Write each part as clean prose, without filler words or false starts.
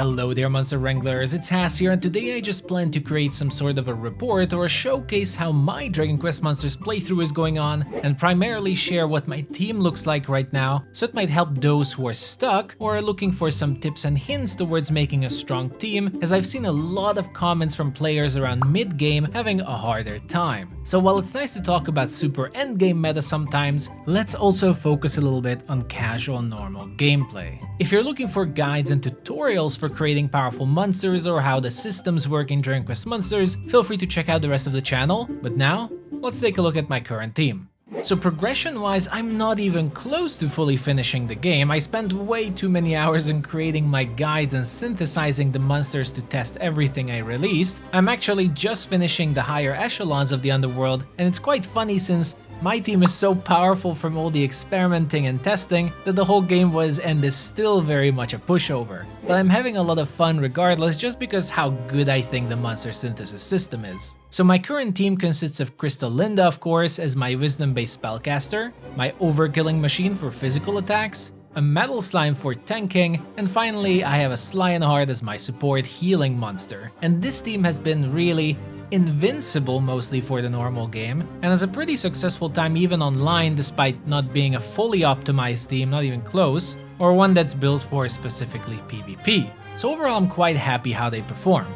Hello there Monster Wranglers, it's Haz here, and today I just plan to create some sort of a report or a showcase how my Dragon Quest Monsters playthrough is going on, and primarily share what my team looks like right now, so it might help those who are stuck or are looking for some tips and hints towards making a strong team, as I've seen a lot of comments from players around mid-game having a harder time. So while it's nice to talk about super endgame meta sometimes, let's also focus a little bit on casual normal gameplay. If you're looking for guides and tutorials for creating powerful monsters or how the systems work in Dragon Quest Monsters, feel free to check out the rest of the channel, but now, let's take a look at my current team. So progression-wise, I'm not even close to fully finishing the game. I spent way too many hours in creating my guides and synthesizing the monsters to test everything I released. I'm actually just finishing the higher echelons of the underworld, and it's quite funny since my team is so powerful from all the experimenting and testing that the whole game was and is still very much a pushover. But I'm having a lot of fun regardless, just because how good I think the monster synthesis system is. So my current team consists of Krystalinda, of course, as my wisdom-based spellcaster, my OverKilling machine for physical attacks, a metal slime for tanking, and finally I have a Slionheart as my support healing monster. And this team has been really invincible mostly for the normal game, and has a pretty successful time even online despite not being a fully optimized team, not even close, or one that's built for specifically PvP. So overall I'm quite happy how they perform.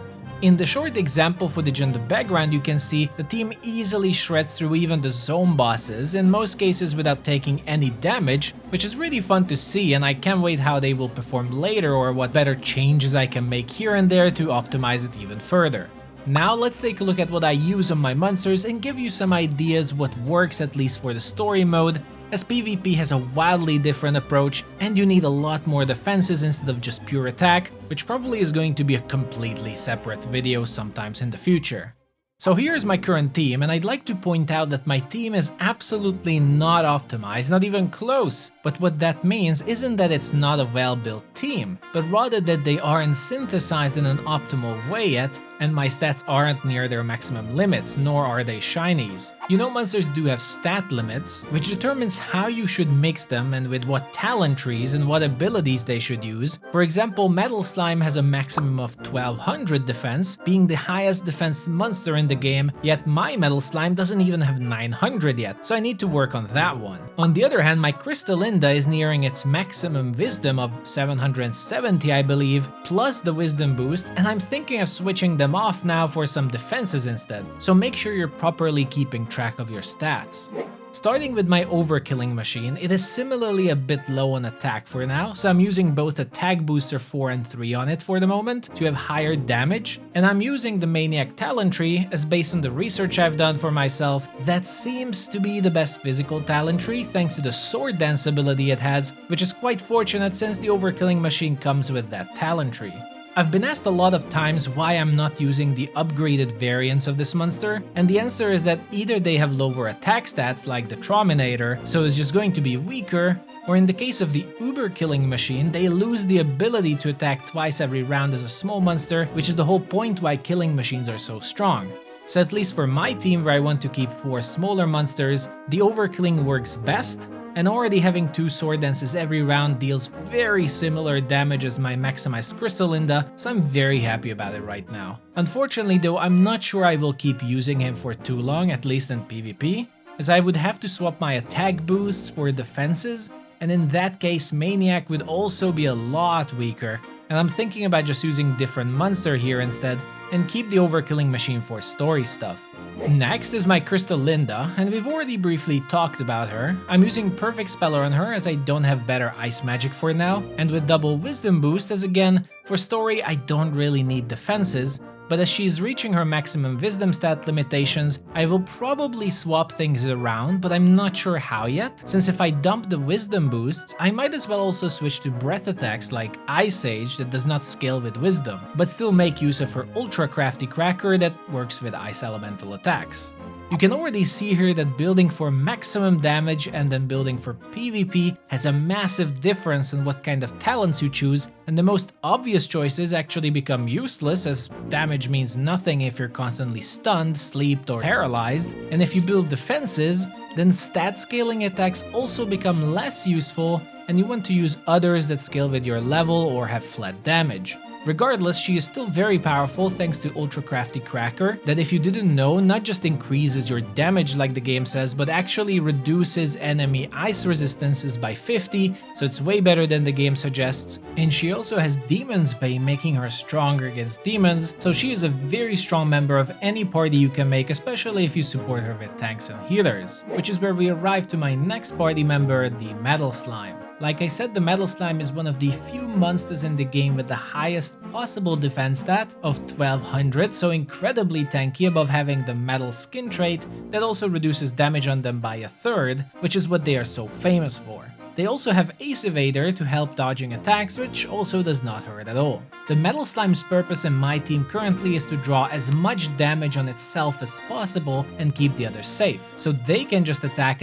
In the short example footage in the background, you can see the team easily shreds through even the zone bosses, in most cases without taking any damage, which is really fun to see, and I can't wait how they will perform later or what better changes I can make here and there to optimize it even further. Now let's take a look at what I use on my monsters and give you some ideas what works at least for the story mode, as PvP has a wildly different approach and you need a lot more defenses instead of just pure attack, which probably is going to be a completely separate video sometimes in the future. So here's my current team, and I'd like to point out that my team is absolutely not optimized, not even close. But what that means isn't that it's not a well-built team, but rather that they aren't synthesized in an optimal way yet, and my stats aren't near their maximum limits, nor are they shinies. You know, monsters do have stat limits, which determines how you should mix them and with what talent trees and what abilities they should use. For example, Metal Slime has a maximum of 1200 defense, being the highest defense monster in the game, yet my Metal Slime doesn't even have 900 yet, so I need to work on that one. On the other hand, my Krystalinda is nearing its maximum wisdom of 770 I believe, plus the wisdom boost, and I'm thinking of switching them off now for some defenses instead, so make sure you're properly keeping track of your stats. Starting with my OverKilling machine, it is similarly a bit low on attack for now, so I'm using both a tag booster 4 and 3 on it for the moment to have higher damage, and I'm using the Maniac talent tree as based on the research I've done for myself, that seems to be the best physical talent tree thanks to the sword dance ability it has, which is quite fortunate since the OverKilling machine comes with that talent tree. I've been asked a lot of times why I'm not using the upgraded variants of this monster, and the answer is that either they have lower attack stats like the Trominator, so it's just going to be weaker, or in the case of the OverKilling machine, they lose the ability to attack twice every round as a small monster, which is the whole point why killing machines are so strong. So at least for my team where I want to keep 4 smaller monsters, the OverKilling works best, and already having 2 sword dances every round deals very similar damage as my maximized Krystalinda, so I'm very happy about it right now. Unfortunately though, I'm not sure I will keep using him for too long, at least in PvP, as I would have to swap my attack boosts for defenses, and in that case Maniac would also be a lot weaker, and I'm thinking about just using different monster here instead, and keep the OverKilling machine for story stuff. Next is my Krystalinda, and we've already briefly talked about her. I'm using Perfect Speller on her as I don't have better ice magic for now, and with double wisdom boost as again, for story I don't really need defenses, but as she's reaching her maximum wisdom stat limitations, I will probably swap things around, but I'm not sure how yet, since if I dump the wisdom boosts, I might as well also switch to breath attacks like Ice Age that does not scale with wisdom, but still make use of her ultra crafty cracker that works with ice elemental attacks. You can already see here that building for maximum damage and then building for PvP has a massive difference in what kind of talents you choose, and the most obvious choices actually become useless as damage means nothing if you're constantly stunned, sleeped or paralyzed, and if you build defenses, then stat scaling attacks also become less useful and you want to use others that scale with your level or have flat damage. Regardless, she is still very powerful thanks to Ultra Crafty Cracker, that if you didn't know, not just increases your damage like the game says, but actually reduces enemy ice resistances by 50, so it's way better than the game suggests. And she also has Demon's Bane, making her stronger against demons, so she is a very strong member of any party you can make, especially if you support her with tanks and healers. Which is where we arrive to my next party member, the Metal Slime. Like I said, the Metal Slime is one of the few monsters in the game with the highest possible defense stat of 1200, so incredibly tanky, above having the Metal Skin trait that also reduces damage on them by a third, which is what they are so famous for. They also have Ace Evader to help dodging attacks, which also does not hurt at all. The Metal Slime's purpose in my team currently is to draw as much damage on itself as possible and keep the others safe, so they can just attack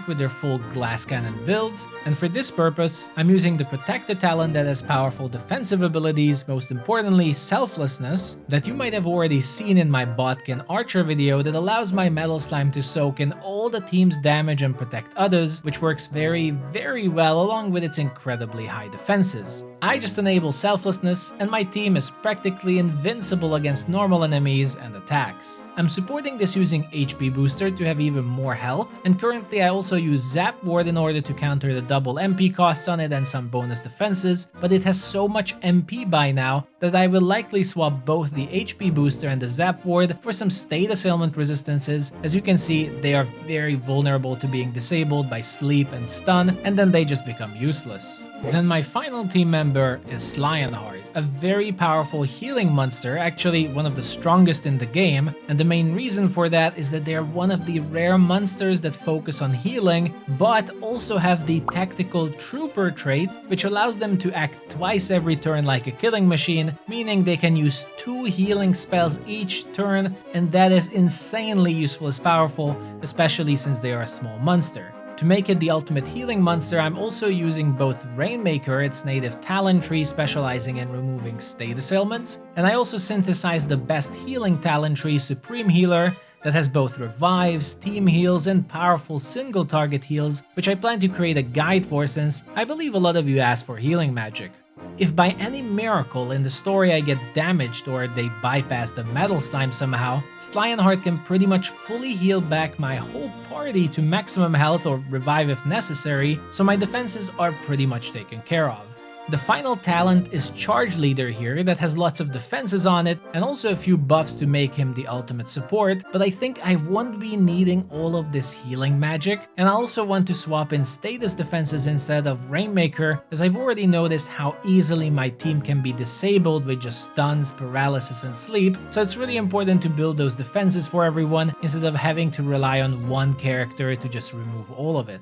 with their full glass cannon builds, and for this purpose, I'm using the Protector talent that has powerful defensive abilities, most importantly Selflessness, that you might have already seen in my Botkin Archer video that allows my Metal Slime to soak in all the team's damage and protect others, which works very well along with its incredibly high defenses. I just enable Selflessness and my team is practically invincible against normal enemies and attacks. I'm supporting this using HP Booster to have even more health, and currently I also use Zap Ward in order to counter the double MP costs on it and some bonus defenses, but it has so much MP by now that I will likely swap both the HP Booster and the Zap Ward for some state assailment resistances. As you can see, they are very vulnerable to being disabled by sleep and stun, and then they just become useless. Then my final team member is Slionheart, a very powerful healing monster, actually one of the strongest in the game, and the main reason for that is that they are one of the rare monsters that focus on healing, but also have the Tactical Trooper trait, which allows them to act twice every turn like a killing machine, meaning they can use 2 healing spells each turn, and that is insanely useful as powerful, especially since they are a small monster. To make it the ultimate healing monster, I'm also using both Rainmaker, its native talent tree specializing in removing state assailments, and I also synthesized the best healing talent tree, Supreme Healer, that has both revives, team heals, and powerful single target heals, which I plan to create a guide for since I believe a lot of you asked for healing magic. If by any miracle in the story I get damaged or they bypass the Metal Slime somehow, Slionheart can pretty much fully heal back my whole party to maximum health or revive if necessary, so my defenses are pretty much taken care of. The final talent is Charge Leader here that has lots of defenses on it and also a few buffs to make him the ultimate support, but I think I won't be needing all of this healing magic, and I also want to swap in status defenses instead of Rainmaker, as I've already noticed how easily my team can be disabled with just stuns, paralysis, and sleep, so it's really important to build those defenses for everyone instead of having to rely on one character to just remove all of it.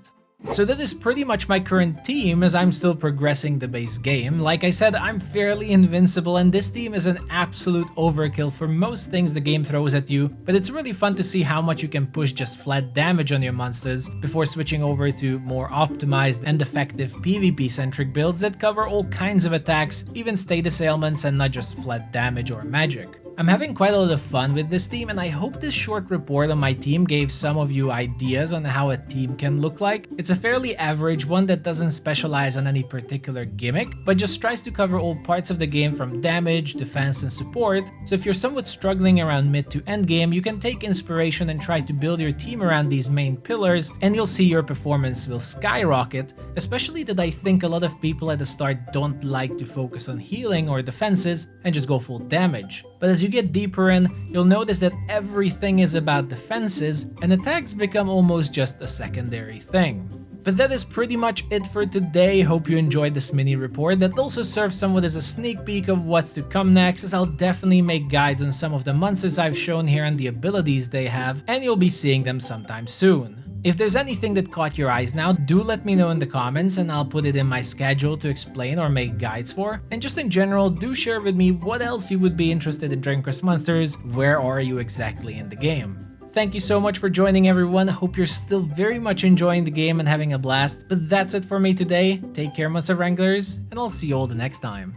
So that is pretty much my current team as I'm still progressing the base game. Like I said, I'm fairly invincible and this team is an absolute overkill for most things the game throws at you, but it's really fun to see how much you can push just flat damage on your monsters before switching over to more optimized and effective PvP-centric builds that cover all kinds of attacks, even state assailments and not just flat damage or magic. I'm having quite a lot of fun with this team and I hope this short report on my team gave some of you ideas on how a team can look like. It's a fairly average one that doesn't specialize on any particular gimmick, but just tries to cover all parts of the game from damage, defense, and support. So if you're somewhat struggling around mid to end game, you can take inspiration and try to build your team around these main pillars and you'll see your performance will skyrocket, especially that I think a lot of people at the start don't like to focus on healing or defenses and just go full damage. But as you get deeper in, you'll notice that everything is about defenses and attacks become almost just a secondary thing. But that is pretty much it for today. Hope you enjoyed this mini report that also serves somewhat as a sneak peek of what's to come next, as I'll definitely make guides on some of the monsters I've shown here and the abilities they have, and you'll be seeing them sometime soon. If there's anything that caught your eyes now, do let me know in the comments and I'll put it in my schedule to explain or make guides for. And just in general, do share with me what else you would be interested in Dragon Quest monsters. Where are you exactly in the game? Thank you so much for joining, everyone. Hope you're still very much enjoying the game and having a blast. But that's it for me today. Take care, Monster Wranglers, and I'll see you all the next time.